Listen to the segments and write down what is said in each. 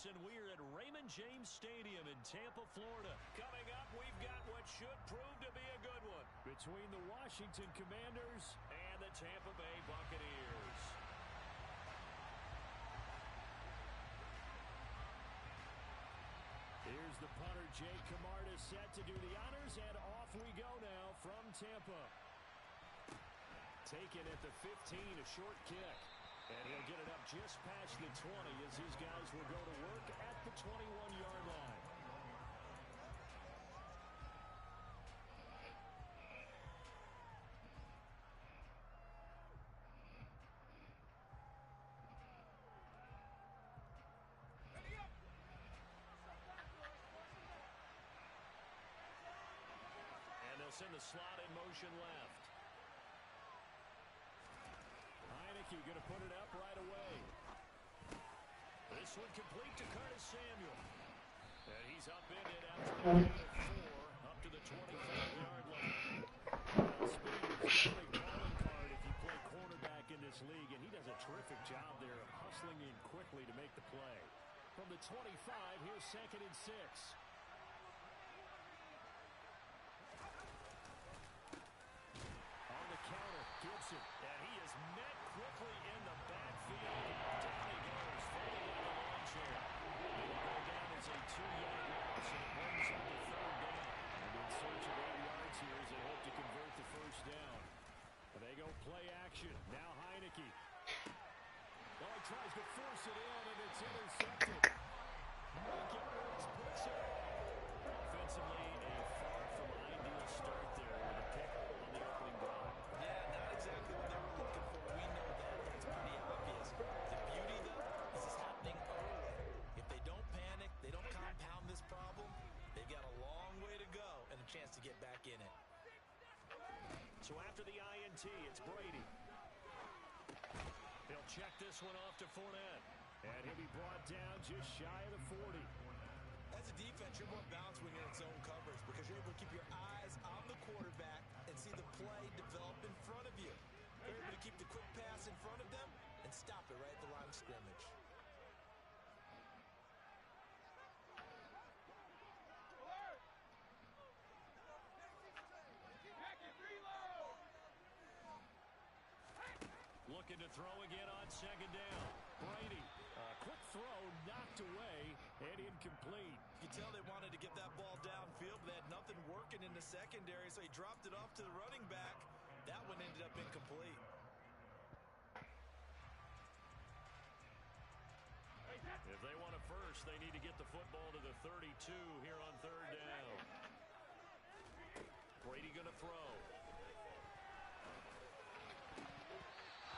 Sports, and we're at Raymond James Stadium in Tampa, Florida. Coming up, we've got what should prove to be a good one between the Washington Commanders and the Tampa Bay Buccaneers. Here's the punter, Jake Camarda, set to do the honors, and off we go now from Tampa. Taken at the 15, a short kick. And he'll get it up just past the 20 as his guys will go to work at the 21-yard line. And they'll send the slot in motion left. Heineke going to put it up right away. This one complete to Curtis Samuel. And he's upended after a gain of 4 up to the 25-yard line. Well, speed is definitely a calling card if you play cornerback in this league, and he does a terrific job there of hustling in quickly to make the play. From the 25, here's 2nd and 6. On the counter, Gibson, and he is met quickly in the backfield. Down he goes, falling on the lawn chair. It will go down as a 2-yard loss, and it brings up the 3rd down. And in search of 8 yards here as they hope to convert the 1st down. They go play action. Now Heineke. Well, he tries to force it in, and it's intercepted. Mike Edwards puts it on. Offensively, a far from ideal start there with a pick on the opening drive. Yeah, not exactly what they were looking for. We know that. That's pretty obvious. The beauty, though, is it's happening early. If they don't panic, they don't compound this problem, they've got a long way to go and a chance to get back in it. So after the INT, it's Brady. He'll check this one off to Fournette. And he'll be brought down just shy of the 40. As a defense, you're more balanced when you're in zone coverage because you're able to keep your eyes on the quarterback and see the play develop in front of you. You're able to keep the quick pass in front of them and stop it right at the line of scrimmage. Looking to throw again on 2nd down. Brady, quick throw, knocked away, and incomplete. You tell they wanted to get that ball downfield, but they had nothing working in the secondary, so he dropped it off to the running back. That one ended up incomplete. If they want a first, they need to get the football to the 32 here on 3rd down. Brady going to throw.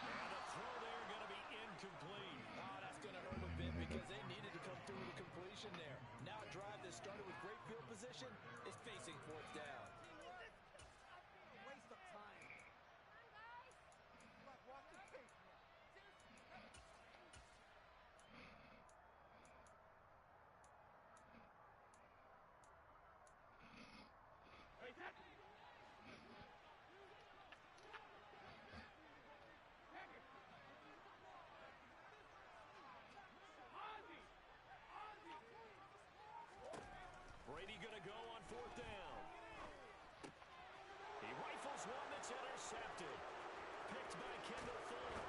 And a throw there going to be incomplete. Oh, that's going to hurt a bit because they needed to come through with a completion there. Now a drive that started with great field position is facing 4th down. Waste of time. Watch the tape. Brady going to go on 4th down. He rifles one that's intercepted. Picked by Kendall Fuller.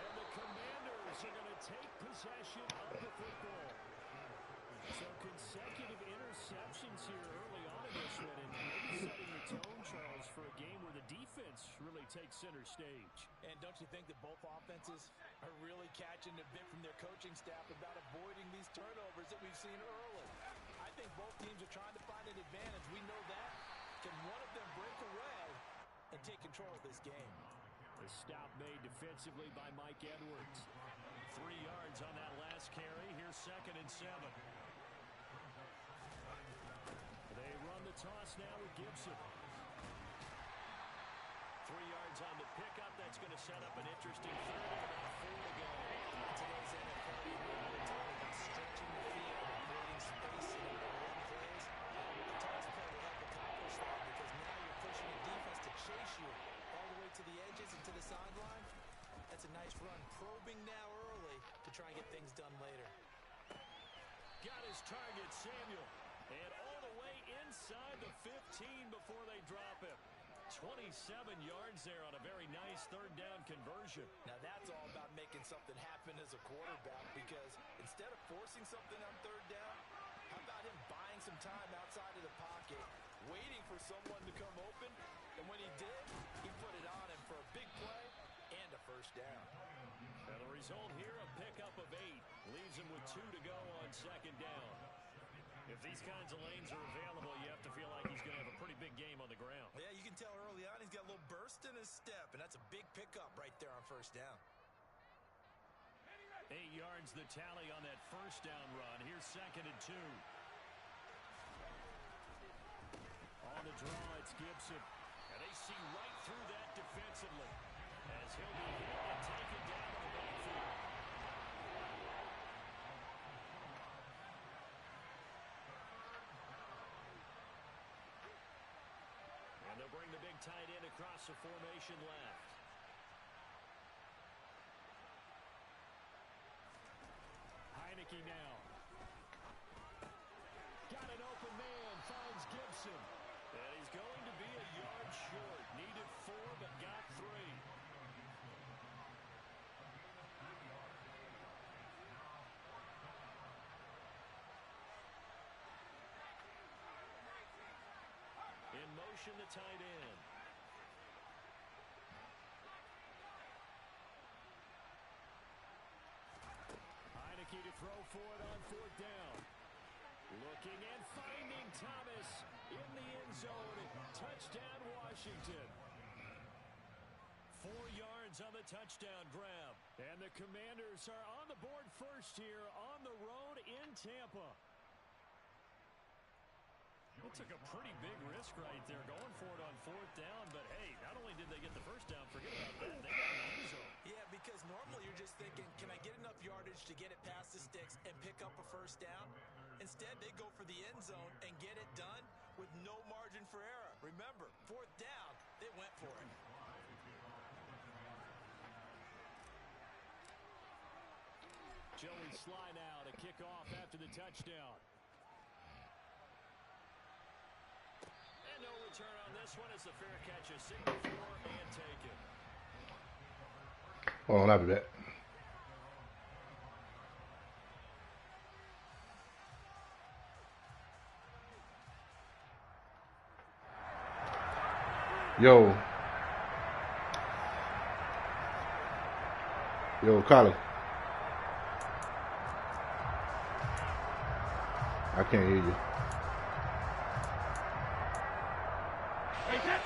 And the Commanders are going to take possession of the football. So consecutive interceptions here early on in this one, and maybe setting the tone, Charles, for a game where the defense really takes center stage. And don't you think that both offenses are really catching a bit from their coaching staff about avoiding these turnovers that we've seen early? I think both teams are trying to find an advantage. We know that. Can one of them break away and take control of this game? The stop made defensively by Mike Edwards. 3 yards on that last carry. Here's 2nd and 7. They run the toss now with Gibson. 3 yards on the pickup. That's going to set up an interesting 3rd and about 4 to go. Today's NFL, you really talk about stretching the field and creating space in the run plays. The toss play will help accomplish that because now you're pushing a defense to chase you all the way to the edges and to the sideline. That's a nice run. Probing now early to try and get things done later. got his target, Samuel. And all the way inside the 15 before they drop him. 27 yards there on a very nice third down conversion. Now that's all about making something happen as a quarterback, because instead of forcing something on third down, how about him buying some time outside of the pocket, waiting for someone to come open, and when he did, he put it on him for a big play and a first down. And the result here, a pickup of 8. Leaves him with 2 to go on second down. If these kinds of lanes are available, you have to feel like he's going to have a pretty big game on the ground. Yeah, you can tell early on he's got a little burst in his step, and that's a big pickup right there on first down. 8 yards the tally on that first down run. Here's 2nd and 2. On the draw, it's Gibson. And they see right through that defensively as he'll be hit and taken down to the backfield. And they'll bring the big tight end across the formation left. Heineke now. Got an open man, finds Gibson. And he's going to be a yard short. Needed 4, but got 3. In motion, the tight end. Heineke to throw for it on 4th down. Looking and finding Thomas in the end zone. Touchdown, Washington. 4 yards on the touchdown grab. And the Commanders are on the board first here on the road in Tampa. It took a pretty big risk right there going for it on 4th down. But, hey, not only did they get the first down, forget about that, they got an end zone. Yeah, because normally you're just thinking, can I get enough yardage to get it past the sticks and pick up a first down? Instead, they go for the end zone and get it done with no margin for error. Remember, 4th down, they went for it. Joey Sly now to kick off after the touchdown. And no return on this one as the fair catch is signaled for and taken. Hold on, I'll be back. Yo, Collie. I can't hear you.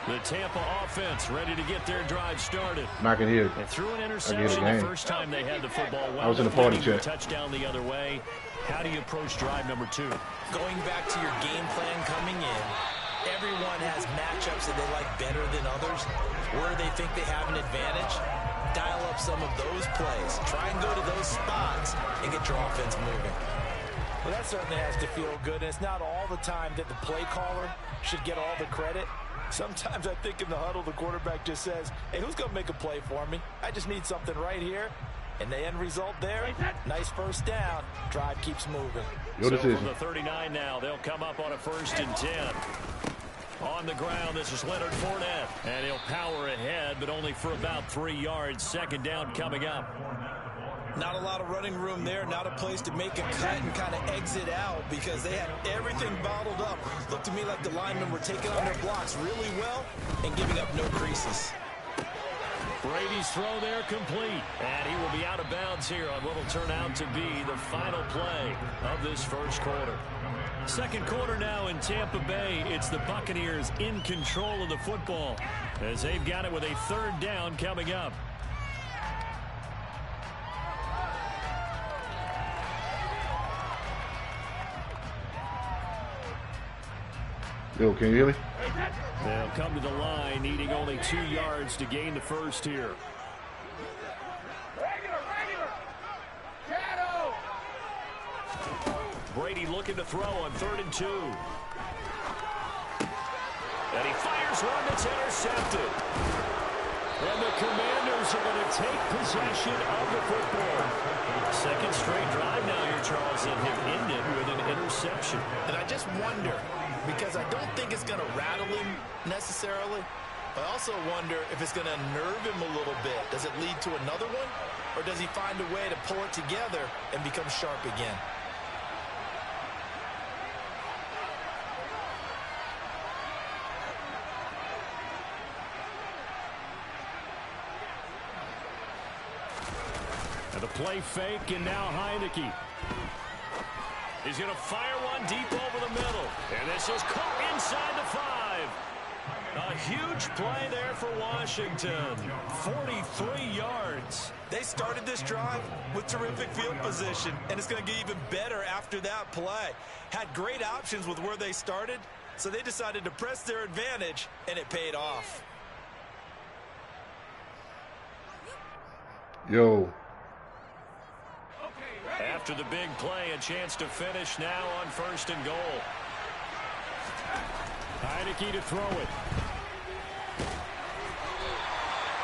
The Tampa offense ready to get their drive started. I can hear it. They threw an interception the first time they had the football. I was in the party chat. Touchdown the other way. How do you approach drive number 2? Going back to your game plan coming in, everyone has matchups that they like better than others. Where they think they have an advantage, dial up some of those plays. Try and go to those spots and get your offense moving. Well, that certainly has to feel good, and it's not all the time that the play caller should get all the credit. Sometimes I think in the huddle, the quarterback just says, hey, who's going to make a play for me? I just need something right here. And the end result there, nice first down. Drive keeps moving. Your decision. From the 39 now, they'll come up on a 1st and 10. On the ground, this is Leonard Fournette. And he'll power ahead, but only for about 3 yards. 2nd down coming up. Not a lot of running room there, not a place to make a cut and kind of exit out because they had everything bottled up. Looked to me like the linemen were taking on their blocks really well and giving up no creases. Brady's throw there complete. And he will be out of bounds here on what will turn out to be the final play of this first quarter. 2nd quarter now in Tampa Bay. It's the Buccaneers in control of the football as they've got it with a 3rd down coming up. Yo, can you hear me? They'll come to the line, needing only 2 yards to gain the first here. Brady looking to throw on 3rd and 2. And he fires one that's intercepted. And the Commanders are going to take possession of the football. Second straight drive now here, Charles, and have ended with an interception. And I just wonder, because I don't think it's going to rattle him necessarily, I also wonder if it's going to unnerve him a little bit. Does it lead to another one? Or does he find a way to pull it together and become sharp again? And the play fake, and now Heineke. He's going to fire one deep over the middle. And this is caught inside the 5. A huge play there for Washington. 43 yards. They started this drive with terrific field position, and it's going to get even better after that play. Had great options with where they started, so they decided to press their advantage, and it paid off. Yo. After the big play, a chance to finish now on 1st and goal. Heineke to throw it.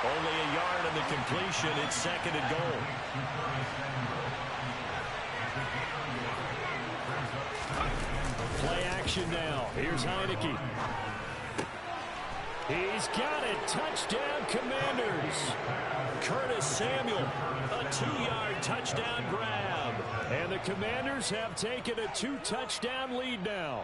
Only a yard on the completion. It's 2nd and goal. Play action now. Here's Heineke. He's got it. Touchdown, Commanders. Curtis Samuel, a 2-yard touchdown grab. And the Commanders have taken a 2-touchdown lead now.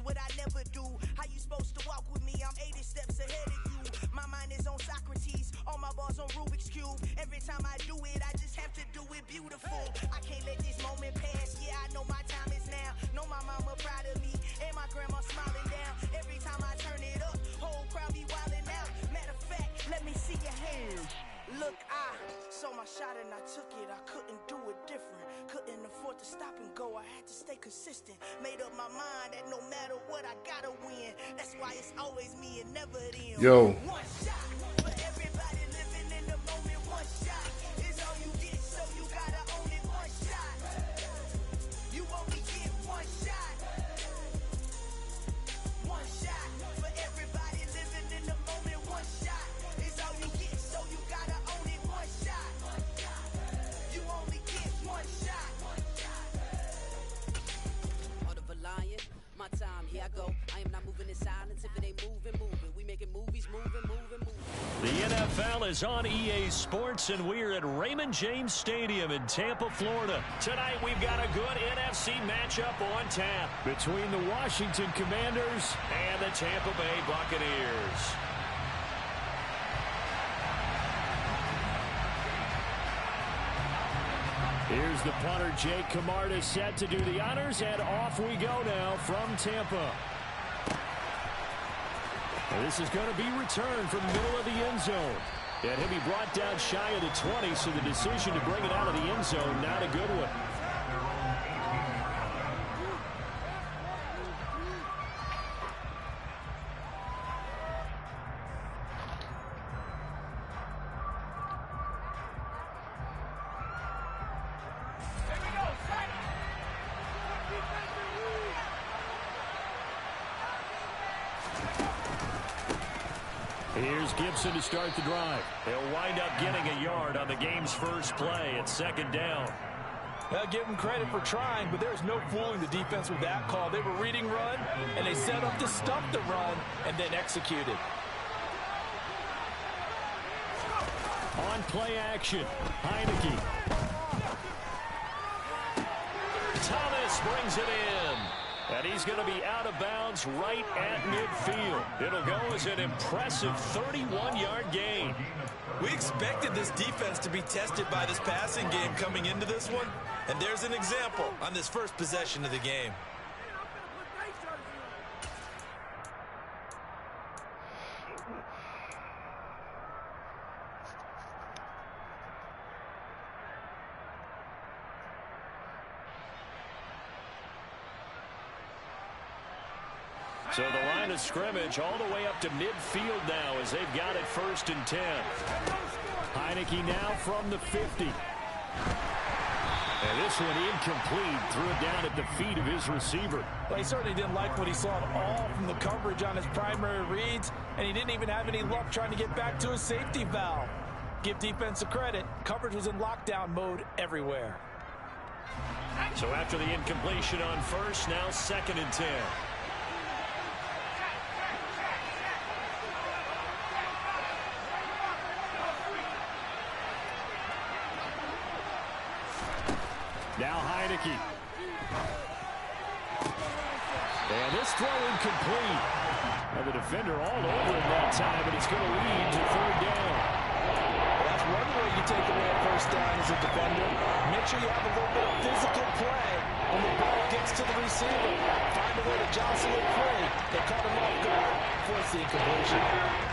What I never do. How you supposed to walk with me? I'm 80 steps ahead of you. My mind is on Socrates, all my bars on Rubik's Cube. Every time I do it, I just have to do it beautiful. I can't let this moment pass. Yeah, I know my time is now. Know my mama proud of me, and my grandma smiling down. Every time I turn it up, whole crowd be wilding out. Matter of fact, let me see your hands. Look, I saw my shot and I took it. I couldn't do it different. Couldn't afford to stop and go. I had to stay consistent. Made up my mind that no matter what, I gotta win. That's why it's always me and never them. Yo. One shot for everybody living in the moment. One shot is all you get, so you gotta own it. One shot. You only get one shot. One shot for everybody living in the moment. One shot is all you get, so you gotta own it. One shot. You only get one shot. Heart of a lion, my time, here I go. I am not moving in silence. If it ain't moving, moving. We making movies, moving. The NFL is on EA Sports, and we're at Raymond James Stadium in Tampa, Florida. Tonight, we've got a good NFC matchup on tap between the Washington Commanders and the Tampa Bay Buccaneers. Here's the punter, Jake Camarda, set to do the honors, and off we go now from Tampa. And this is going to be returned from the middle of the end zone. And he'll be brought down shy of the 20, so the decision to bring it out of the end zone, not a good one. Here's Gibson to start the drive. He'll wind up getting a yard on the game's first play at 2nd down. I'll give them credit for trying, but there's no fooling the defense with that call. They were reading run, and they set up to stop the run and then executed. On play action, Heineke. Thomas brings it in. And he's going to be out of bounds right at midfield. It'll go as an impressive 31-yard gain. We expected this defense to be tested by this passing game coming into this one. And there's an example on this first possession of the game. So the line of scrimmage all the way up to midfield now as they've got it 1st and 10. Heineke now from the 50. And this one incomplete. Threw it down at the feet of his receiver. Well, he certainly didn't like what he saw at all from the coverage on his primary reads, and he didn't even have any luck trying to get back to his safety valve. Give defensive credit. Coverage was in lockdown mode everywhere. So after the incompletion on 1st, now 2nd and 10. Now Heineke. And this throw incomplete. And the defender all over him that time, but it's going to lead to 3rd down. Well, that's one way you take away a 1st down as a defender. Make sure you have a little bit of physical play when the ball gets to the receiver. Find a way to jostle it free. They caught him off guard. Force the incompletion.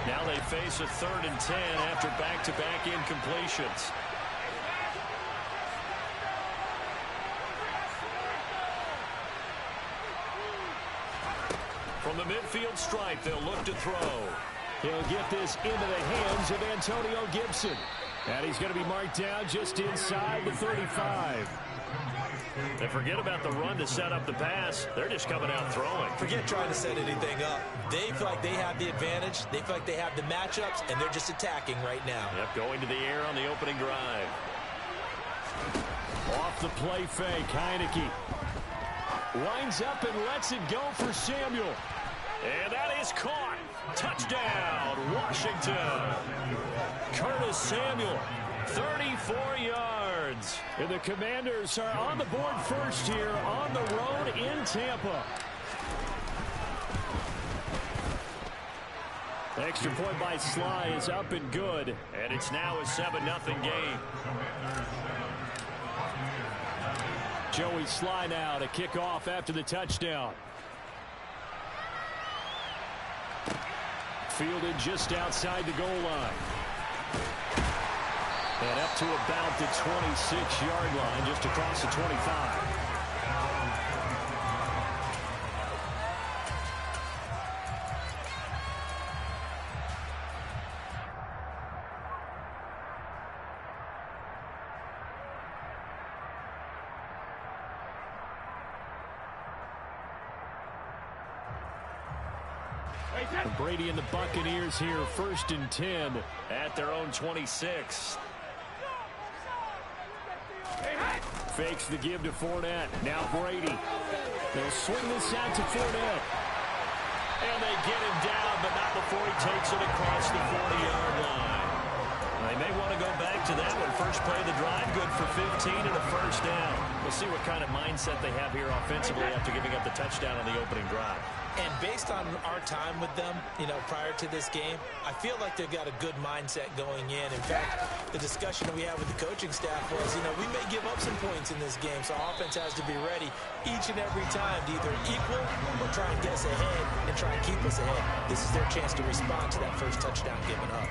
Now they face a 3rd and 10 after back-to-back incompletions. From the midfield stripe, they'll look to throw. He'll get this into the hands of Antonio Gibson. And he's going to be marked down just inside the 35. And forget about the run to set up the pass. They're just coming out throwing. Forget trying to set anything up. They feel like they have the advantage. They feel like they have the matchups, and they're just attacking right now. Yep, going to the air on the opening drive. Off the play fake, Heineke. Winds up and lets it go for Samuel. And that is caught. Touchdown, Washington. Curtis Samuel, 34 yards. And the Commanders are on the board first here on the road in Tampa. Extra point by Sly is up and good. And it's now a 7-0 game. Joey Sly now to kick off after the touchdown. Fielded just outside the goal line. And up to about the 26-yard line, just across the 25. Brady and the Buccaneers here, 1st and 10 at their own 26. Fakes the give to Fournette. Now Brady. They'll swing this out to Fournette. And they get him down, but not before he takes it across the 40-yard line. They may want to go back to that one. First play of the drive, good for 15 and a 1st down. We'll see what kind of mindset they have here offensively after giving up the touchdown on the opening drive. And based on our time with them, prior to this game, I feel like they've got a good mindset going in. In fact, the discussion that we had with the coaching staff was, we may give up some points in this game, so our offense has to be ready each and every time to either equal or try and get us ahead and try and keep us ahead. This is their chance to respond to that first touchdown given up.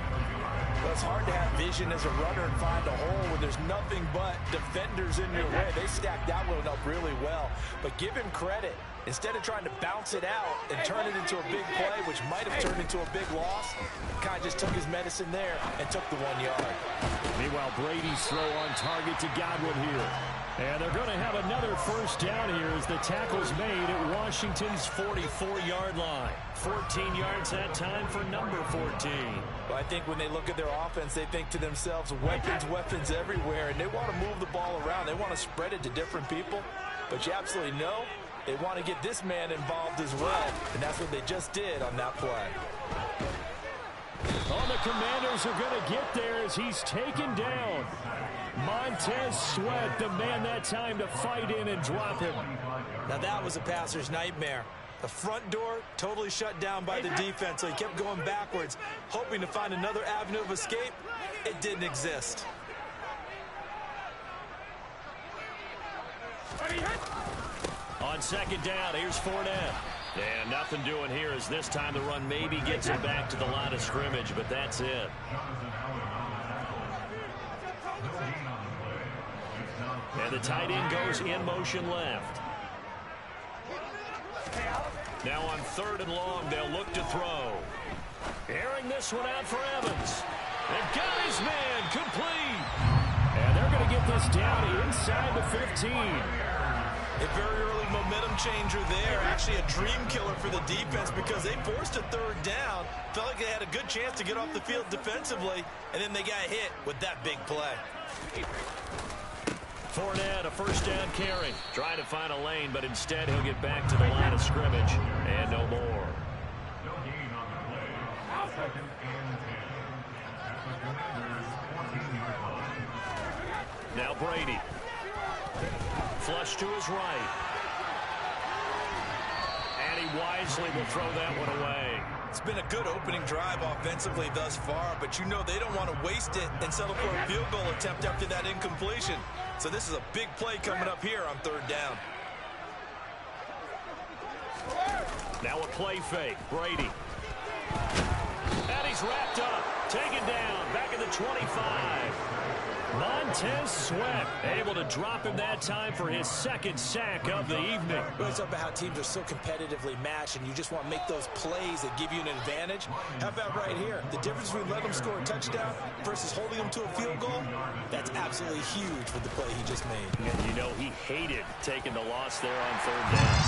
Well, it's hard to have vision as a runner and find a hole when there's nothing but defenders in your way. They stacked that one up really well. But give him credit. Instead of trying to bounce it out and turn it into a big play, which might have turned into a big loss, kind of just took his medicine there and took the 1 yard. Meanwhile, Brady's throw on target to Godwin here. And they're going to have another 1st down here as the tackle's made at Washington's 44-yard line. 14 yards that time for number 14. Well, I think when they look at their offense, they think to themselves, weapons everywhere, and they want to move the ball around. They want to spread it to different people. But you absolutely know they want to get this man involved as well, and that's what they just did on that play. Oh, the Commanders are going to get there as he's taken down. Montez Sweat, the man that time to fight in and drop him. Now that was a passer's nightmare. The front door totally shut down by the defense, so he kept going backwards, hoping to find another avenue of escape. It didn't exist. On 2nd down, here's Fournette. And nothing doing here as this time the run maybe gets him back to the line of scrimmage, but that's it. And the tight end goes in motion left. Now on 3rd and long, they'll look to throw. Airing this one out for Evans. They've got his man complete. And they're going to get this down inside the 15. A very early momentum changer there. Actually a dream killer for the defense because they forced a 3rd down. Felt like they had a good chance to get off the field defensively, and then they got hit with that big play. Fournette, a 1st down carry. Trying to find a lane, but instead he'll get back to the line of scrimmage. And no more. Now Brady. Flush to his right. And he wisely will throw that one away. It's been a good opening drive offensively thus far, but you know they don't want to waste it and settle for a field goal attempt after that incompletion. So this is a big play coming up here on 3rd down. Now a play fake. Brady. And he's wrapped up. Taken down. Back at the 25. Montez Sweat able to drop him that time for his 2nd sack of the evening. Well, it's about how teams are so competitively matched, and you just want to make those plays that give you an advantage. How about right here? The difference between letting them score a touchdown versus holding them to a field goal, that's absolutely huge with the play he just made. And you know he hated taking the loss there on 3rd down.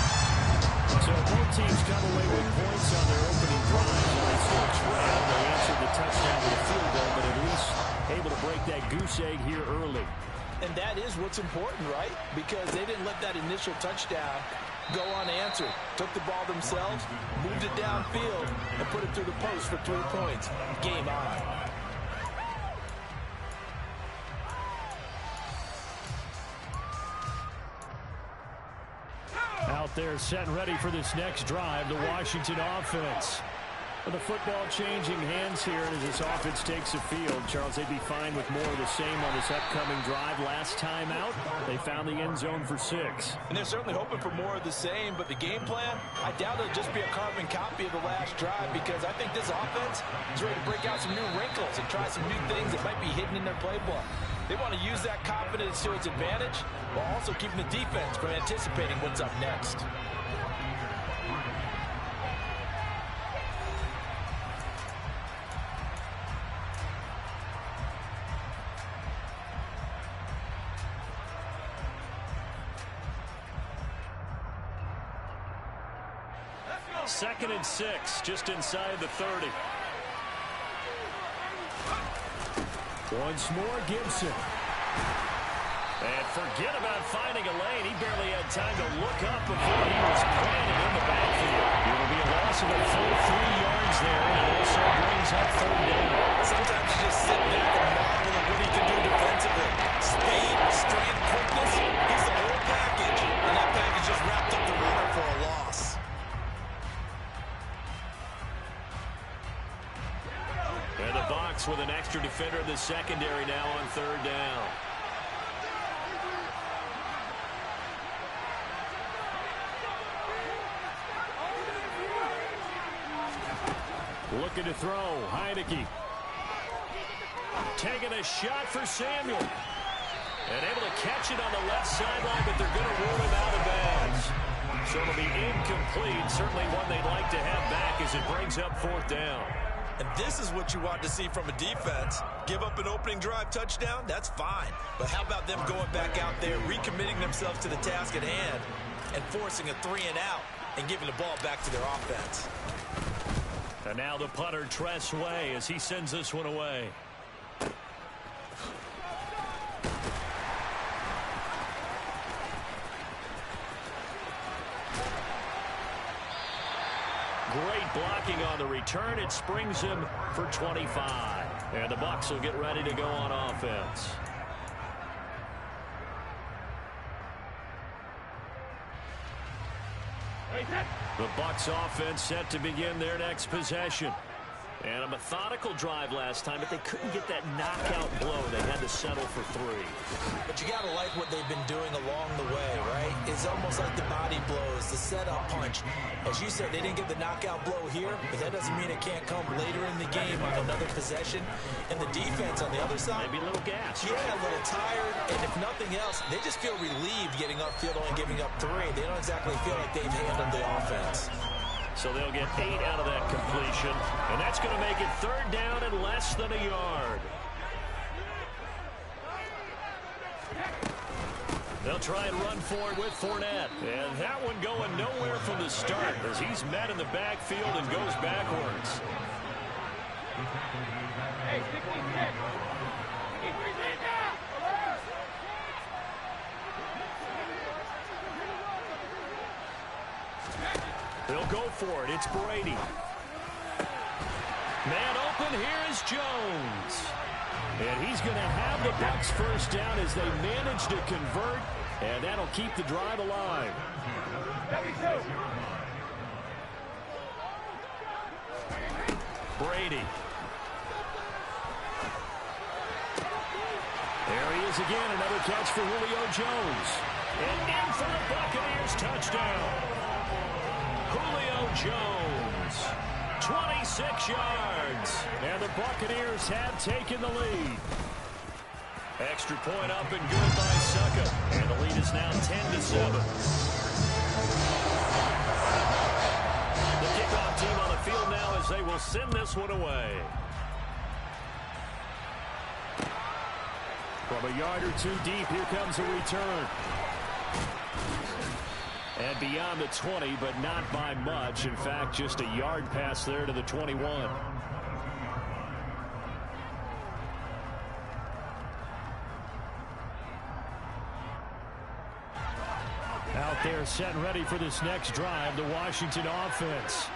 So both teams come away with points on their opening drive. They still trail. They answered the touchdown with a field goal, but at least able to break that goose egg here early. And that is what's important, right? Because they didn't let that initial touchdown go unanswered. Took the ball themselves, moved it downfield, and put it through the post for 3 points. Game on. Out there set and ready for this next drive, the Washington offense. With the football changing hands here as this offense takes the field. Charles, they'd be fine with more of the same on this upcoming drive. Last time out, they found the end zone for 6. And they're certainly hoping for more of the same, but the game plan, I doubt it'll just be a carbon copy of the last drive because I think this offense is ready to break out some new wrinkles and try some new things that might be hidden in their playbook. They want to use that confidence to its advantage while also keeping the defense from anticipating what's up next. Second and 6, just inside the 30. Once more, Gibson. And forget about finding a lane. He barely had time to look up before he was planted in the backfield. It will be a loss of a full 3 yards there, and it also brings up 3rd down. Sometimes you just sit back and marvel at what he can do defensively. Speed, strength, quickness, he's the whole package. And that package just wrapped up the runner for a loss. And the box with an extra defender in the secondary now on 3rd down. Looking to throw, Heineke. Taking a shot for Samuel. And able to catch it on the left sideline, but they're going to rule him out of bounds. So it'll be incomplete. Certainly one they'd like to have back as it brings up 4th down. And this is what you want to see from a defense. Give up an opening drive touchdown, that's fine. But how about them going back out there, recommitting themselves to the task at hand, and forcing a 3 and out, and giving the ball back to their offense. And now the punter, Tress Way, as he sends this one away. Great blocking on the return. It springs him for 25. And the Bucs will get ready to go on offense. The Bucs offense set to begin their next possession. And a methodical drive last time, but they couldn't get that knockout blow. They had to settle for 3. But you got to like what they've been doing along the way, right? It's almost like the body blows, the setup punch. As you said, they didn't get the knockout blow here, but that doesn't mean it can't come later in the game on another possession. And the defense on the other side, maybe a little gas. Yeah, a little tired. And if nothing else, they just feel relieved getting upfield, only giving up 3. They don't exactly feel like they've handled the offense. So they'll get 8 out of that completion, and that's going to make it 3rd down and less than a yard. They'll try and run forward with Fournette. And that one going nowhere from the start as he's met in the backfield and goes backwards. They'll go for it. It's Brady. Man open. Here is Jones. And he's going to have the Bucs 1st down as they manage to convert. And that'll keep the drive alive. Brady. There he is again. Another catch for Julio Jones. And in for the Buccaneers touchdown. Julio Jones. 26 yards. And the Buccaneers have taken the lead. Extra point up and good by Suckup. And the lead is now 10-7. The kickoff team on the field now as they will send this one away. From a yard or two deep, here comes a return. And beyond the 20, but not by much. In fact, just a yard pass there to the 21. Out there set and ready for this next drive, the Washington offense.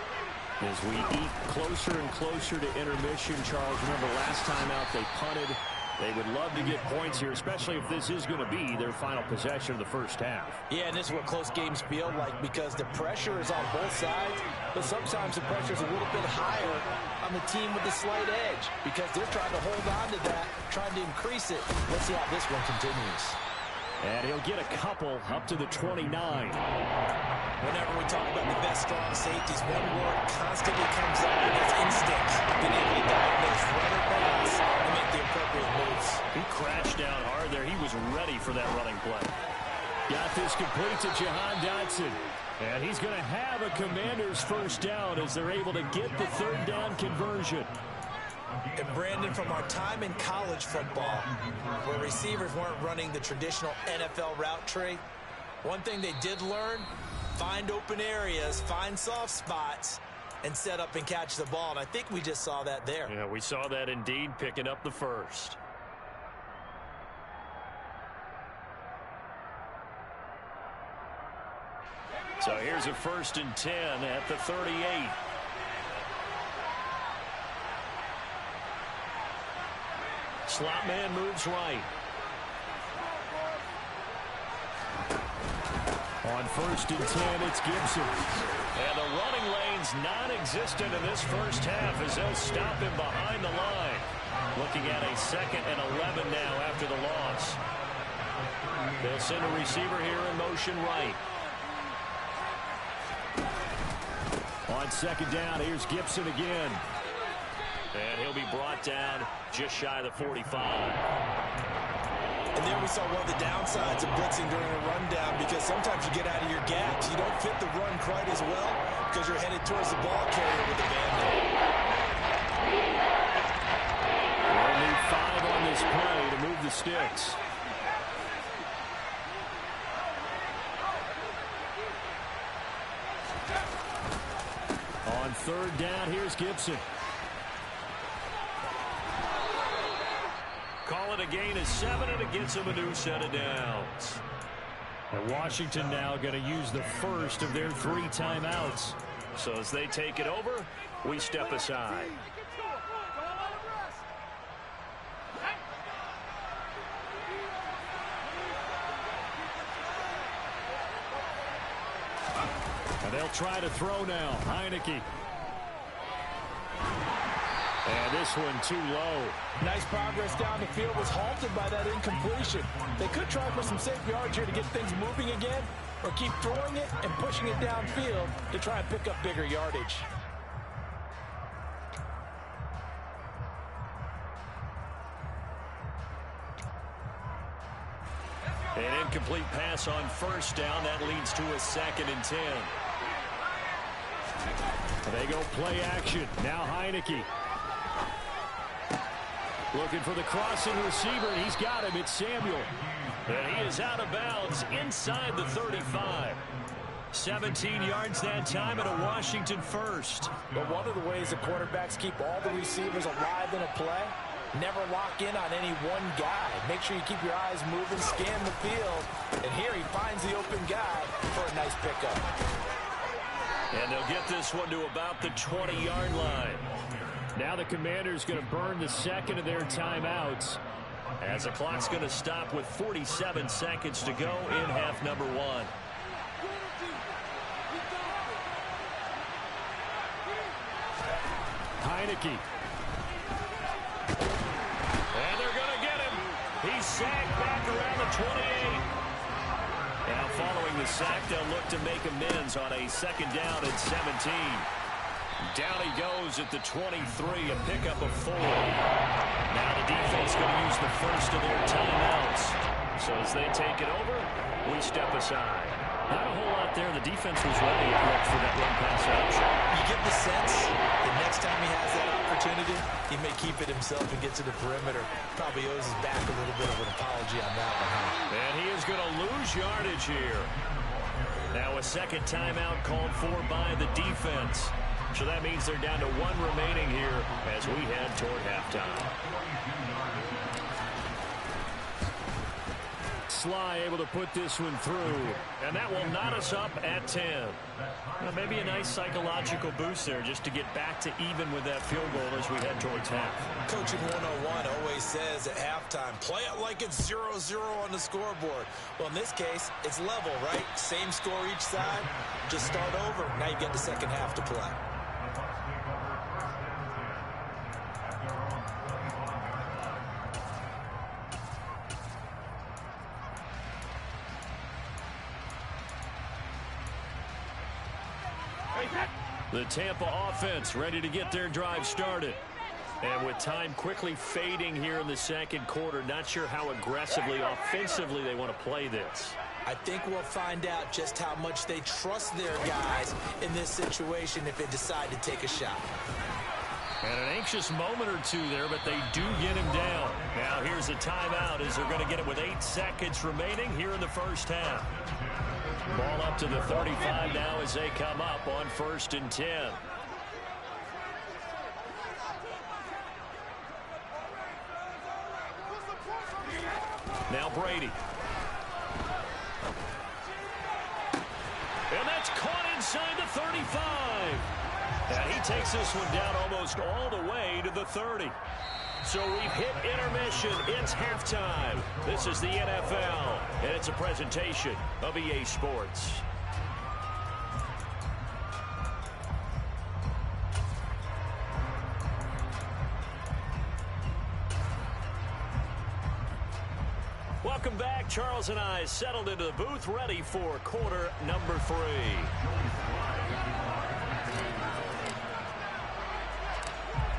As we eat closer and closer to intermission, Charles, remember last time out they punted. They would love to get points here, especially if this is going to be their final possession of the 1st half. Yeah, and this is what close games feel like because the pressure is on both sides, but sometimes the pressure is a little bit higher on the team with the slight edge because they're trying to hold on to that, trying to increase it. Let's see how this one continues. And he'll get a couple up to the 29. Whenever we talk about the best strong safeties, one word constantly comes up, and it's instinct. Being able to diagnose run or pass and make the appropriate moves. He crashed down hard there. He was ready for that running play. Got this complete to Jahan Dotson. And he's going to have a Commanders 1st down as they're able to get the 3rd down conversion. And Brandon, from our time in college football, where receivers weren't running the traditional NFL route tree, one thing they did learn, find open areas, find soft spots, and set up and catch the ball. And I think we just saw that there. Yeah, we saw that indeed, picking up the 1st. So here's a 1st and 10 at the 38. Slot man moves right. On 1st and 10, it's Gibson. And the running lane's non-existent in this 1st half as they'll stop him behind the line. Looking at a 2nd and 11 now after the loss. They'll send a receiver here in motion right. On 2nd down, here's Gibson again. And he'll be brought down just shy of the 45. And there we saw one of the downsides of blitzing during a rundown because sometimes you get out of your gaps. You don't fit the run quite as well because you're headed towards the ball carrier with the Band-Aid. We'll need 5 on this play to move the sticks. On 3rd down, here's Gibson. Call it a gain of 7, and it gets him a new set of downs. And Washington now going to use the 1st of their 3 timeouts. So as they take it over, we step aside. And they'll try to throw now. Heineke. And this one too low. Nice progress down the field, was halted by that incompletion. They could try for some safe yards here to get things moving again, or keep throwing it and pushing it downfield to try and pick up bigger yardage. An incomplete pass on 1st down. That leads to a 2nd and 10. They go play action. Now Heineke. Looking for the crossing receiver, and he's got him. It's Samuel. And he is out of bounds inside the 35. 17 yards that time, and a Washington first. But one of the ways the quarterbacks keep all the receivers alive in a play, never lock in on any one guy. Make sure you keep your eyes moving, scan the field. And here he finds the open guy for a nice pickup. And they'll get this one to about the 20-yard line. Now the Commanders going to burn the second of their timeouts, as the clock's going to stop with 47 seconds to go in half number one. Heineke. And they're going to get him. He's sacked back around the 28. Now following the sack, they'll look to make amends on a second down at 17. Down he goes at the 23, a pickup of 4. Now the defense going to use the first of their timeouts. So as they take it over, we step aside. Not a whole lot there. The defense was ready for that run-pass option. You get the sense the next time he has that opportunity, he may keep it himself and get to the perimeter. Probably owes his back a little bit of an apology on that one. And he is going to lose yardage here. Now a second timeout called for by the defense. So that means they're down to 1 remaining here as we head toward halftime. Sly able to put this one through, and that will knot us up at 10. Now maybe a nice psychological boost there just to get back to even with that field goal as we head towards half. Coaching 101 always says at halftime, play it like it's 0-0 on the scoreboard. Well, in this case, it's level, right? Same score each side. Just start over. Now you get the second half to play. The Tampa offense ready to get their drive started. And with time quickly fading here in the second quarter, not sure how aggressively, offensively they want to play this. I think we'll find out just how much they trust their guys in this situation if they decide to take a shot. And an anxious moment or two there, but they do get him down. Now here's a timeout as they're going to get it with 8 seconds remaining here in the first half. Ball up to the 35 now as they come up on 1st and 10. Now Brady. And that's caught inside the 35. And he takes this one down almost all the way to the 30. So we've hit intermission. It's halftime. This is the NFL, and it's a presentation of EA Sports. Welcome back. Charles and I settled into the booth, ready for quarter number 3.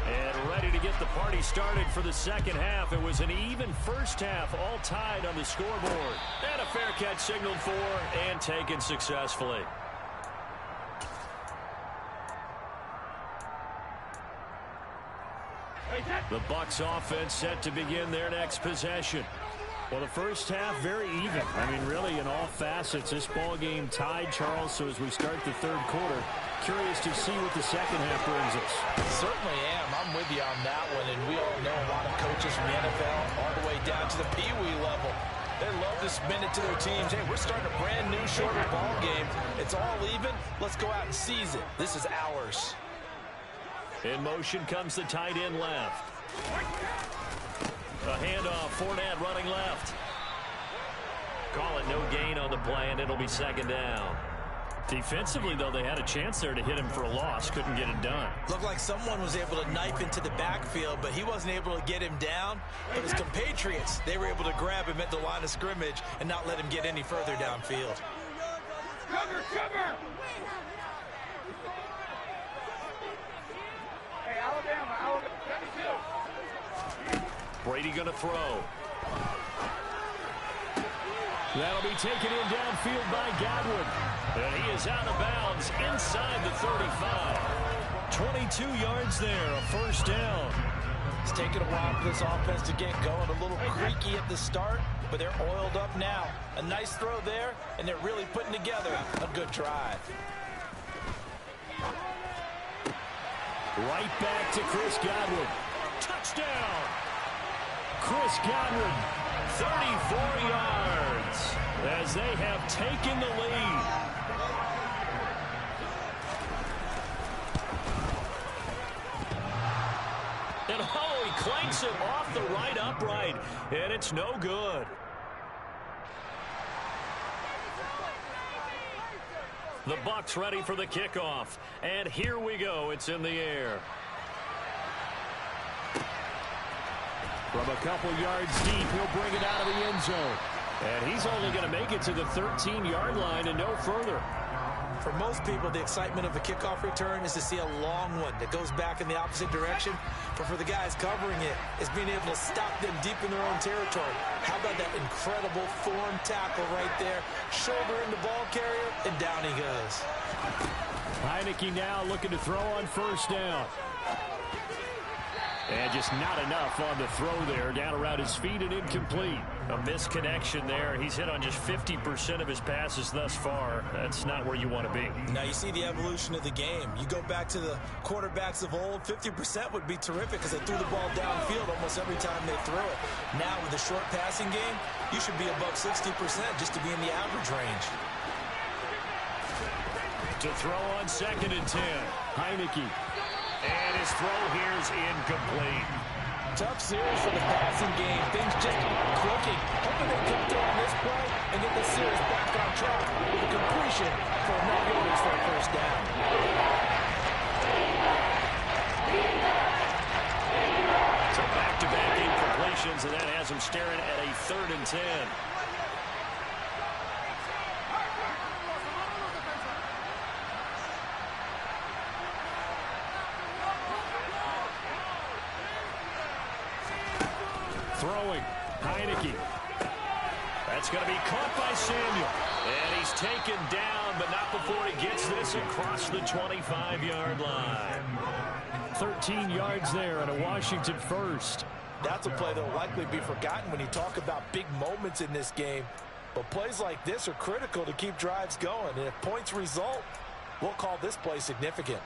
And ready to get the party started for the second half. It was an even first half, all tied on the scoreboard. And a fair catch signaled for and taken successfully. The Bucs offense set to begin their next possession. Well, the first half, very even. I mean, really, in all facets, this ball game tied, Charles. So as we start the third quarter, curious to see what the second half brings us. Certainly am. I'm with you on that one. And we all know a lot of coaches from the NFL all the way down to the Pee-wee level. They love to spin it to their teams. Hey, we're starting a brand new, shorter ball game. It's all even. Let's go out and seize it. This is ours. In motion comes the tight end left. A handoff, Fournette running left. Call it no gain on the play, and it'll be second down. Defensively, though, they had a chance there to hit him for a loss. Couldn't get it done. Looked like someone was able to knife into the backfield, but he wasn't able to get him down. But his compatriots, they were able to grab him at the line of scrimmage and not let him get any further downfield. Cover, cover! Hey, Alabama, 32. Brady going to throw. That'll be taken in downfield by Godwin. And he is out of bounds inside the 35. 22 yards there, a first down. It's taken a while for this offense to get going. A little creaky at the start, but they're oiled up now. A nice throw there, and they're really putting together a good drive. Right back to Chris Godwin. Touchdown! Chris Godwin, 34 yards as they have taken the lead. And oh, he clanks it off the right upright, and it's no good. The Bucs ready for the kickoff, and here we go. It's in the air. From a couple yards deep, he'll bring it out of the end zone. And he's only going to make it to the 13-yard line and no further. For most people, the excitement of a kickoff return is to see a long one that goes back in the opposite direction. But for the guys covering it, it's being able to stop them deep in their own territory. How about that incredible form tackle right there? Shoulder in the ball carrier, and down he goes. Heineke now looking to throw on first down. And just not enough on the throw there. Down around his feet and incomplete. A misconnection there. He's hit on just 50% of his passes thus far. That's not where you want to be. Now you see the evolution of the game. You go back to the quarterbacks of old, 50% would be terrific because they threw the ball downfield almost every time they threw it. Now with a short passing game, you should be above 60% just to be in the average range. To throw on 2nd and 10. Heineke. And his throw here is incomplete. Tough series for the passing game. Things just aren't clicking. Hoping they come through on this play and get the series back on track with a completion for no yards for a first down. So back-to-back incompletions, and that has him staring at a 3rd and 10. Throwing, Heineke. That's going to be caught by Samuel. And he's taken down, but not before he gets this across the 25-yard line. 13 yards there on a Washington first. That's a play that will likely be forgotten when you talk about big moments in this game. But plays like this are critical to keep drives going. And if points result, we'll call this play significant.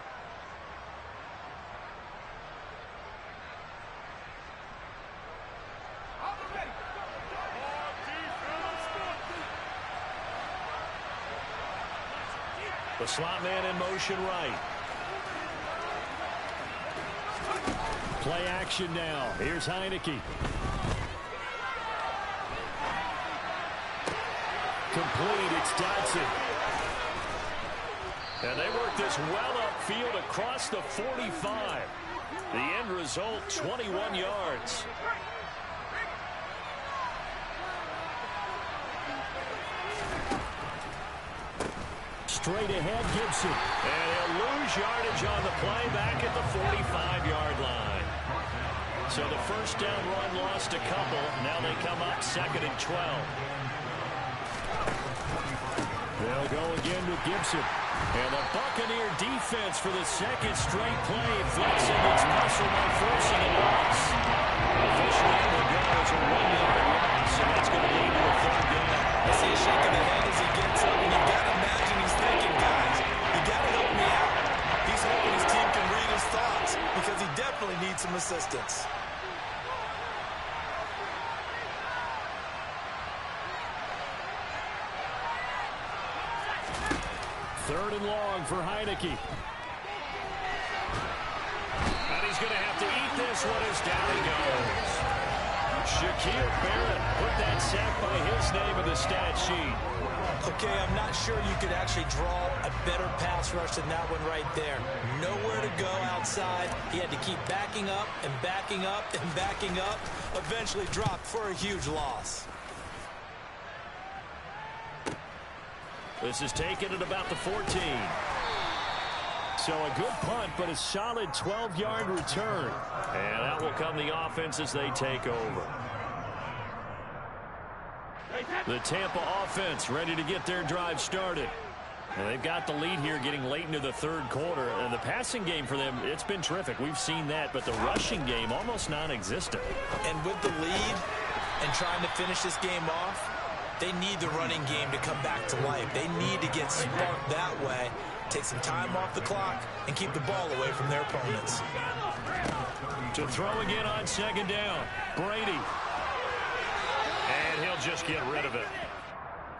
The slot man in motion right. Play action now. Here's Heineke. Complete. It's Dodson. And they work this well upfield across the 45. The end result, 21 yards. Straight ahead, Gibson. And he'll lose yardage on the play back at the 45-yard line. So the first down run lost a couple. Now they come up 2nd and 12. They'll go again with Gibson. And the Buccaneer defense for the 2nd straight play. Flexing its muscle by forcing a loss. Officially, the goal is a 1-yard loss, and that's going to lead to a 3rd down. I see a shake of the head as he gets up, and you've got to imagine he's thinking, guys, you got to help me out. He's hoping his team can read his thoughts because he definitely needs some assistance. Third and long for Heineke. And he's going to have to eat this one as down he goes. Shaquille Barrett put that sack by his name in the stat sheet. Okay, I'm not sure you could actually draw a better pass rush than that one right there. Nowhere to go outside. He had to keep backing up and backing up and backing up. Eventually dropped for a huge loss. This is taken at about the 14. So a good punt, but a solid 12-yard return. And that will come the offense as they take over. The Tampa offense ready to get their drive started. And they've got the lead here getting late into the third quarter. And the passing game for them, it's been terrific. We've seen that, but the rushing game almost non-existent. And with the lead and trying to finish this game off, they need the running game to come back to life. They need to get sparked that way, take some time off the clock, and keep the ball away from their opponents. To throw again on second down, Brady. And he'll just get rid of it.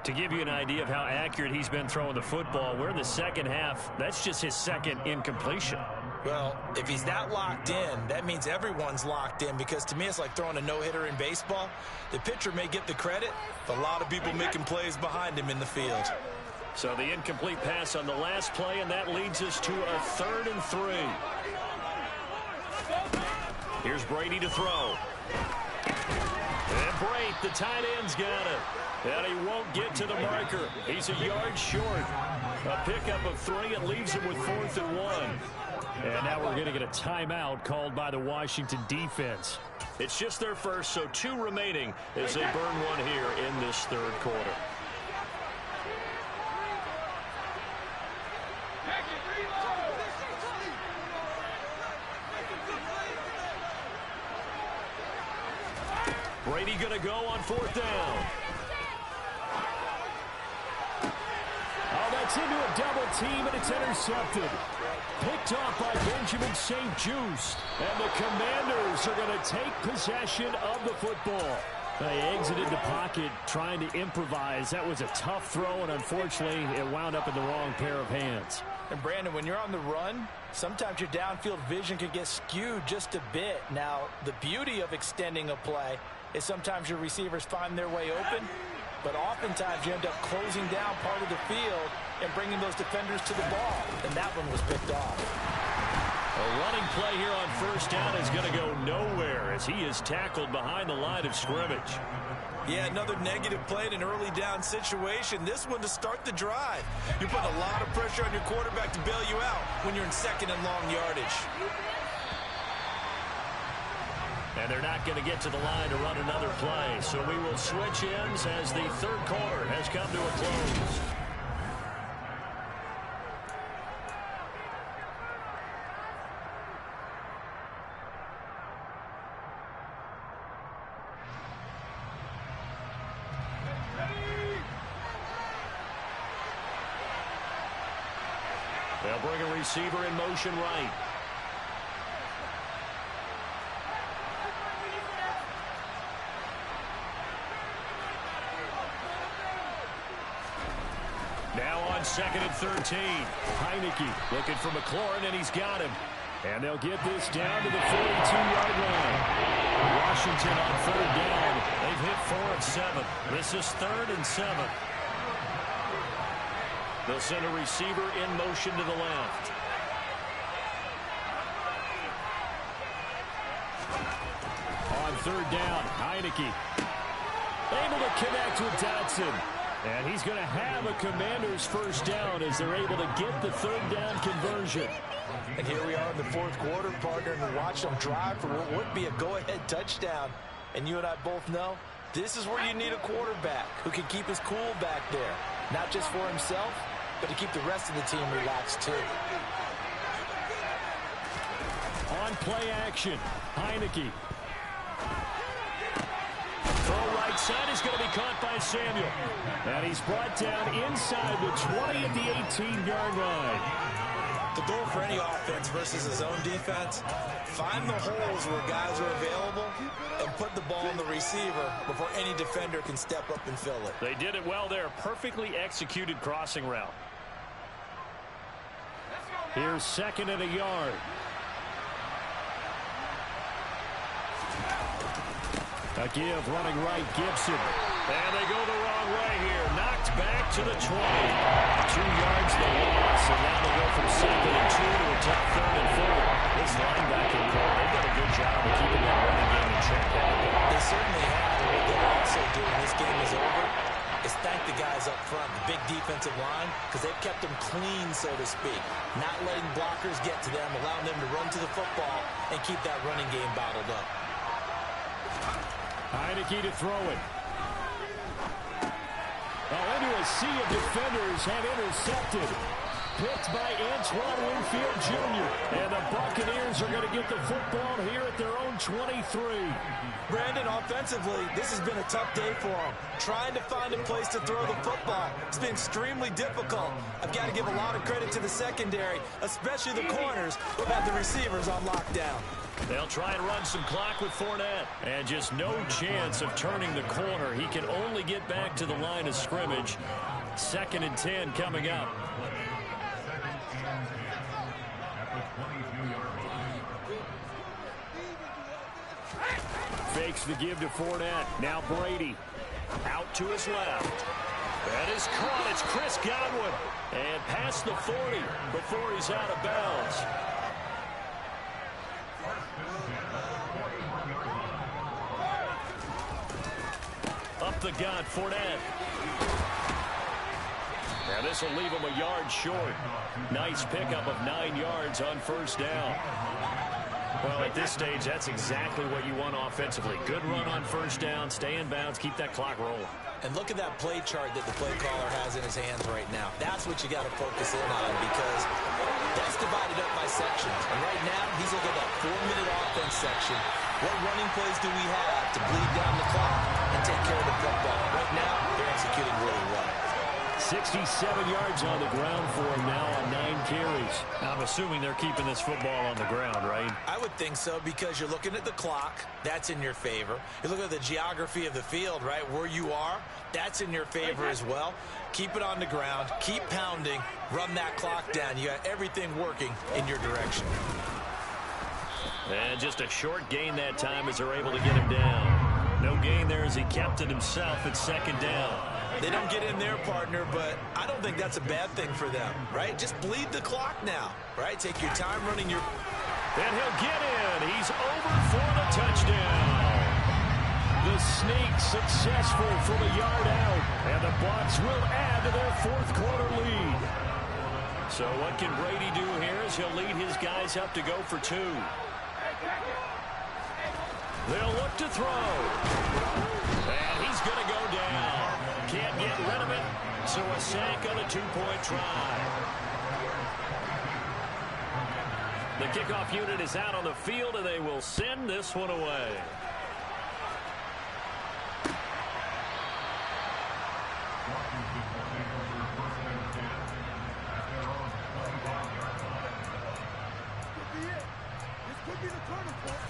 To give you an idea of how accurate he's been throwing the football, we're in the second half. That's just his second incompletion. Well, if he's that locked in, that means everyone's locked in, because to me it's like throwing a no-hitter in baseball. The pitcher may get the credit, but a lot of people making plays behind him in the field. So the incomplete pass on the last play, and that leads us to a 3rd and 3. Here's Brady to throw. And Brate, the tight end's got it. And he won't get to the marker. He's a yard short. A pickup of 3. It leaves him with 4th and 1. And now we're going to get a timeout called by the Washington defense. It's just their first, so 2 remaining as they burn one here in this third quarter. Brady going to go on 4th down. Oh, that's into a double team, and it's intercepted. Picked off by Benjamin St-Juste. And the Commanders are going to take possession of the football. They exited the pocket trying to improvise. That was a tough throw, and unfortunately, it wound up in the wrong pair of hands. And Brandon, when you're on the run, sometimes your downfield vision can get skewed just a bit. Now, the beauty of extending a play is sometimes your receivers find their way open, but oftentimes you end up closing down part of the field and bringing those defenders to the ball, and that one was picked off. A running play here on 1st down is going to go nowhere as he is tackled behind the line of scrimmage. Yeah, another negative play in an early down situation. This one to start the drive. You're putting a lot of pressure on your quarterback to bail you out when you're in 2nd and long yardage. And they're not going to get to the line to run another play. So we will switch ends as the third quarter has come to a close. They'll bring a receiver in motion right. Now on 2nd and 13. Heineke looking for McLaurin, and he's got him. And they'll get this down to the 42-yard line. Washington on 3rd down. They've hit 4 of 7. This is 3rd and 7. They'll send a receiver in motion to the left. On 3rd down, Heineke able to connect with Dotson. And he's going to have a Commanders 1st down as they're able to get the 3rd down conversion. And here we are in the 4th quarter, partner, and watch them drive for what would be a go-ahead touchdown. And you and I both know this is where you need a quarterback who can keep his cool back there. Not just for himself, but to keep the rest of the team relaxed too. On play action, Heineke. Throw right side is going to be caught by Samuel. And he's brought down inside the 20 at the 18-yard line. The goal for any offense versus his own defense, find the holes where guys are available and put the ball in the receiver before any defender can step up and fill it. They did it well there. Perfectly executed crossing route. Here's 2nd and a yard. A give running right, Gibson. And they go the wrong way here. Knocked back to the 20. 2 yards the loss, and now they go from 2nd and 2 to a tough 3rd and 4. This linebacking core, they've done a good job of keeping that running game in check. They certainly have. And what they'll also do when this game is over is thank the guys up front, the big defensive line, because they've kept them clean, so to speak. Not letting blockers get to them, allowing them to run to the football and keep that running game bottled up. Heineke to throw it. Oh, into a a sea of defenders have intercepted. Picked by Antoine Winfield Jr. And the Buccaneers are going to get the football here at their own 23. Brandon, offensively, this has been a tough day for them. Trying to find a place to throw the football. It's been extremely difficult. I've got to give a lot of credit to the secondary, especially the corners who have the receivers on lockdown. They'll try and run some clock with Fournette. And just no chance of turning the corner. He can only get back to the line of scrimmage. 2nd and 10 coming up. Fakes the give to Fournette. Now Brady. Out to his left. That is caught. It's Chris Godwin. And past the 40 before he's out of bounds. Up the gut, Fournette. Now this will leave him a yard short. Nice pickup of 9 yards on 1st down. Well, at this stage, that's exactly what you want offensively. Good run on 1st down, stay in bounds, keep that clock rolling. And look at that play chart that the play caller has in his hands right now. That's what you got to focus in on, because that's divided up by sections. And right now, he's looking at that 4-minute offense section. What running plays do we have to bleed down the clock and take care of the football? Right now, they're executing really well. 67 yards on the ground for him now on 9 carries. I'm assuming they're keeping this football on the ground, right? I would think so, because you're looking at the clock. That's in your favor. You look at the geography of the field, right? Where you are, that's in your favor as well. Keep it on the ground. Keep pounding. Run that clock down. You got everything working in your direction. And just a short gain that time as they're able to get him down. No gain there as he kept it himself at 2nd down. They don't get in their partner, but I don't think that's a bad thing for them, right? Just bleed the clock now, right? Take your time running your... And he'll get in. He's over for the touchdown. The sneak successful from a yard out. And the Bucs will add to their 4th quarter lead. So what can Brady do here as he'll lead his guys up to go for 2. They'll look to throw. And he's going to go down. Can't get rid of it, so a sack on a 2-point try. The kickoff unit is out on the field, and they will send this one away. This could be the turning point.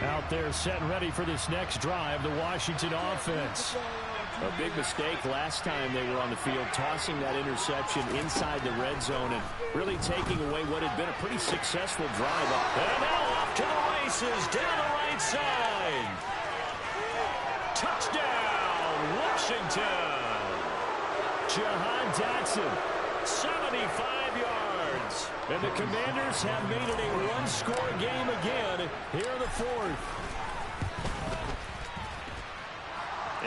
Out there set and ready for this next drive, the Washington offense. A big mistake last time they were on the field, tossing that interception inside the red zone and really taking away what had been a pretty successful drive. And now off to the races, down the right side. Touchdown, Washington. Jahan Dotson, 75 yards. And the Commanders have made it a one-score game again here in the 4th.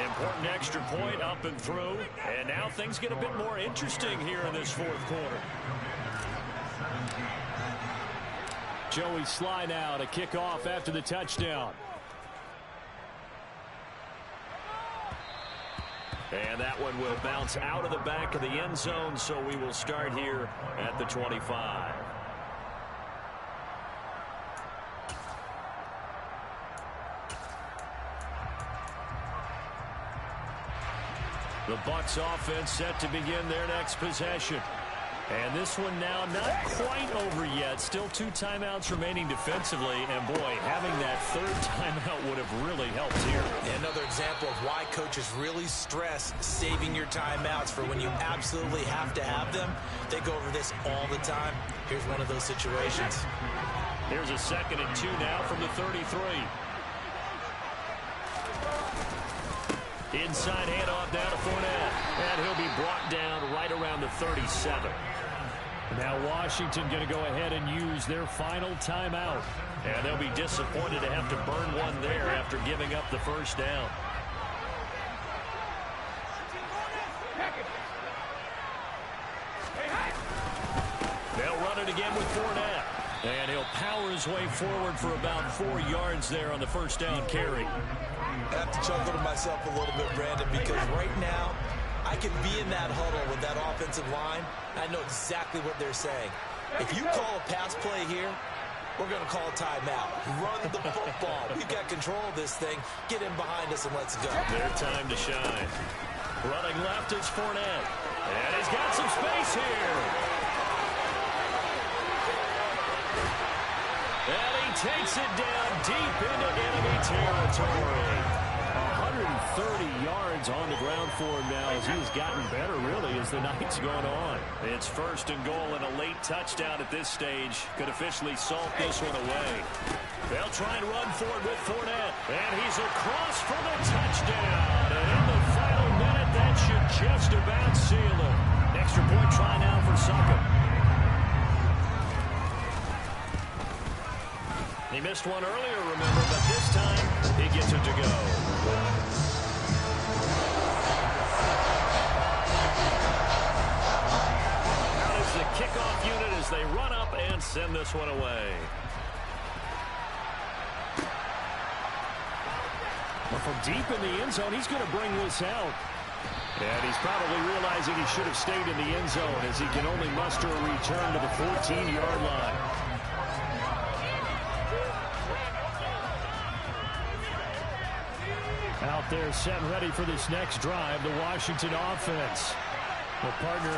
Important extra point up and through. And now things get a bit more interesting here in this 4th quarter. Joey Sly now to kick off after the touchdown. And that one will bounce out of the back of the end zone, so we will start here at the 25. The Bucs offense set to begin their next possession. And this one now not quite over yet. Still 2 timeouts remaining defensively. And, boy, having that 3rd timeout would have really helped here. Another example of why coaches really stress saving your timeouts for when you absolutely have to have them. They go over this all the time. Here's one of those situations. Here's a 2nd and 2 now from the 33. Inside handoff down to Fournette. And he'll be brought down right around the 37. Now Washington going to go ahead and use their final timeout. And they'll be disappointed to have to burn one there after giving up the 1st down. power his way forward for about 4 yards there on the first down carry. I have to chuckle to myself a little bit, Brandon, because right now I can be in that huddle with that offensive line. I know exactly what they're saying. If you call a pass play here, we're going to call a timeout. Run the football. We've got control of this thing. Get in behind us and let's go. Their time to shine. Running left is Fournette. And he's got some space here. And he takes it down deep into enemy territory. 130 yards on the ground for him now as he's gotten better, really, as the night's going on. It's first and goal and a late touchdown at this stage. Could officially salt this one away. They'll try and run for it with Fournette. And he's across for the touchdown. And in the final minute, that should just about seal it. Extra point try now for Succop. He missed one earlier, remember, but this time he gets it to go. Out is the kickoff unit as they run up and send this one away. Well, from deep in the end zone, he's going to bring this out. And he's probably realizing he should have stayed in the end zone as he can only muster a return to the 14-yard line. Out there set and ready for this next drive, the Washington offense. Well, partner,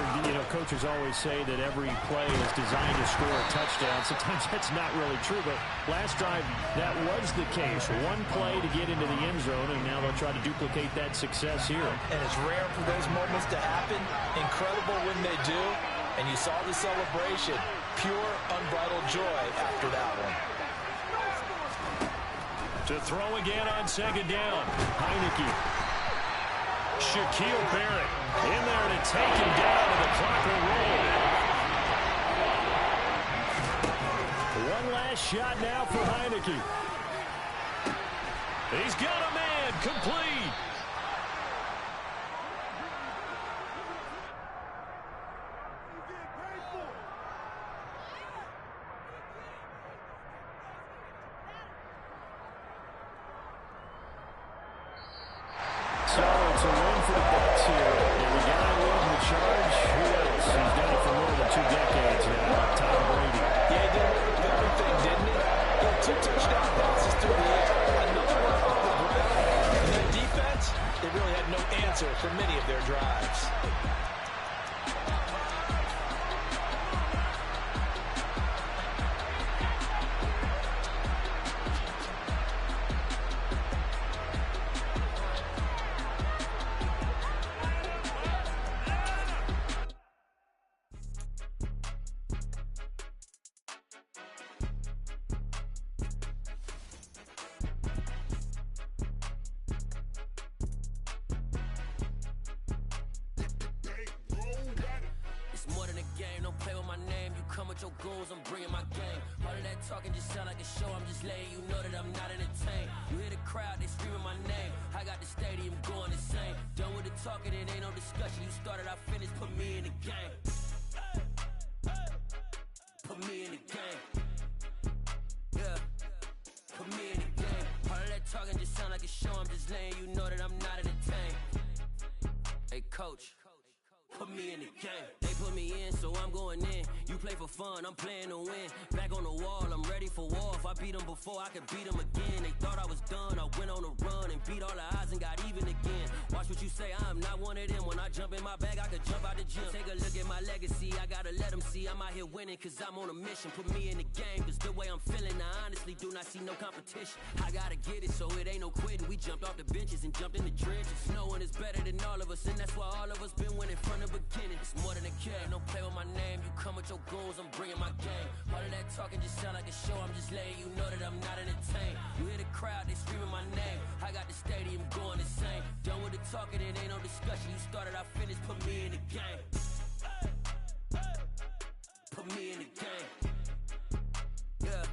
coaches always say that every play is designed to score a touchdown. Sometimes that's not really true, but last drive, that was the case. One play to get into the end zone, and now they'll try to duplicate that success here. And it's rare for those moments to happen. Incredible when they do. And you saw the celebration. Pure, unbridled joy after that one. To throw again on second down. Heineke. Shaquille Barrett in there to take him down, and the clock will roll. One last shot now for Heineke. He's got a man, complete. So it's a win for the Bucs here. And we got to win the charge. Who else? He's done it for more than 2 decades now. Tom Brady. Yeah, he did everything, didn't he? He had 2 touchdown passes through the air, another one off the ground. And their defense, they really had no answer for many of their drives. Your goals, I'm bringing my game. All of that talking just sound like a show. I'm just letting you know that I'm not entertained. You hear the crowd, they screaming my name. I got the stadium going insane. Done with the talking, it ain't no discussion. You started, I finished, put me in the game. Put me in the game. Yeah. Put me in the game. All of that talking just sound like a show. I'm just letting you know that I'm not entertained. Hey, coach. Put me in the game. They put me in, so I'm going in. You play for fun, I'm playing to win. Back on the wall, I'm ready for war. If I beat them before, I could beat them again. They thought I was done, I went on a run and beat all the odds and got even again. Watch what you say, I'm not one of them. When I jump in my bag, I could jump out the gym. Take a look at my legacy, I gotta let them see I'm out here winning, cause I'm on a mission. Put me in the game, cause the way I'm feeling, I honestly do not see no competition. I gotta get it, so it ain't no quitting. We jumped off the benches and jumped in the trenches. No one is better than all of us, and that's why all of us been winning from the beginning. It's more than a game, don't play with my name. You come with your goals, I'm bringing my game. All of that talking just sound like a show. I'm just letting you know that I'm not entertained. You hear the crowd, they screaming my name. I got the stadium going insane. Done with the talking, it ain't no discussion. You started, I finished, put me in the game. Put me in the game. Yeah.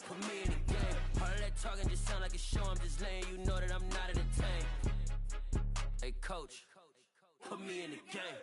Put me in the game. All of that talking just sound like a show. I'm just letting you know that I'm not entertained. Hey, coach. Put me in the game.